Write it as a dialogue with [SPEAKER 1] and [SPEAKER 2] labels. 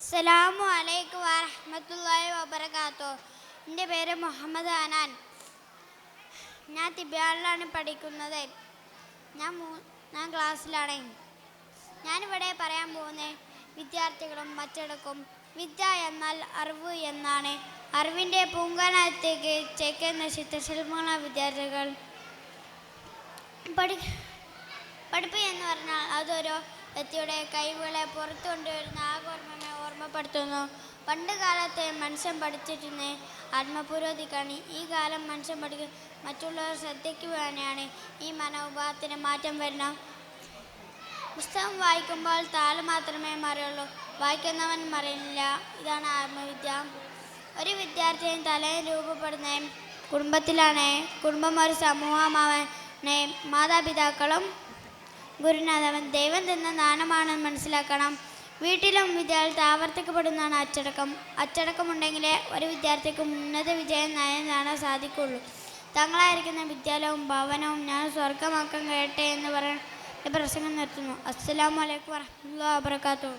[SPEAKER 1] അസ്സലാമു അലൈക്കും വറഹ്മത്തുള്ളാഹി വബറകാതുഹു. എൻ്റെ പേര് മുഹമ്മദ് അനാൻ. ഞാൻ തിബിയാനിലാണ് പഠിക്കുന്നത്. ഞാൻ ക്ലാസ്സിലാണ്. ഞാനിവിടെ പറയാൻ പോകുന്നത് വിദ്യാർത്ഥികളും അച്ചടക്കവും. വിദ്യ എന്നാൽ അറിവ് എന്നാണ്. അറിവിൻ്റെ പൂങ്കാനത്തേക്ക് ചേക്കേറുന്ന ചിത്രശില്പങ്ങളാണ് വിദ്യാർത്ഥികൾ. പഠിപ്പ് എന്ന് പറഞ്ഞാൽ അതൊരു വ്യക്തിയുടെ കഴിവുകളെ പുറത്തു കൊണ്ടുവരുന്ന ആഗോർമ്മയെ ഓർമ്മപ്പെടുത്തുന്നു. പണ്ട് കാലത്ത് മനുഷ്യൻ പഠിച്ചിരുന്നത് ആത്മപുരോഗതിക്കാണ്. ഈ കാലം മനുഷ്യൻ പഠിക്കുക മറ്റുള്ളവർ ശ്രദ്ധിക്കുവാനാണ്. ഈ മനോഭാവത്തിന് മാറ്റം വരണം. പുസ്തകം വായിക്കുമ്പോൾ താള് മാത്രമേ മറിയുള്ളൂ, വായിക്കുന്നവൻ മറിയില്ല. ഇതാണ് ആത്മവിദ്യ. ഒരു വിദ്യാർത്ഥിയും തലയിൽ രൂപപ്പെടുന്നത് കുടുംബത്തിലാണ്. കുടുംബം ഒരു സമൂഹമാണ്. മാതാപിതാക്കളും ഗുരുനാഥൻ ദൈവം തന്ന ദാനമാണെന്ന് മനസ്സിലാക്കണം. വീട്ടിലും വിദ്യാലയത്തിൽ ആവർത്തിക്കപ്പെടുന്നതാണ് അച്ചടക്കം. അച്ചടക്കമുണ്ടെങ്കിലേ ഒരു വിദ്യാർത്ഥിക്ക് ഉന്നത വിജയം നേടാൻ സാധിക്കുള്ളൂ. തങ്ങളായിരിക്കുന്ന വിദ്യാലയവും ഭവനവും ഞാൻ സ്വർഗമാക്കാൻ കഴിയട്ടെ എന്ന് പറയാൻ പ്രസംഗം നിർത്തുന്നു. അസ്സലാമു അലൈക്കും വറഹ്മത്തുള്ളാഹി വബറകാതുഹു.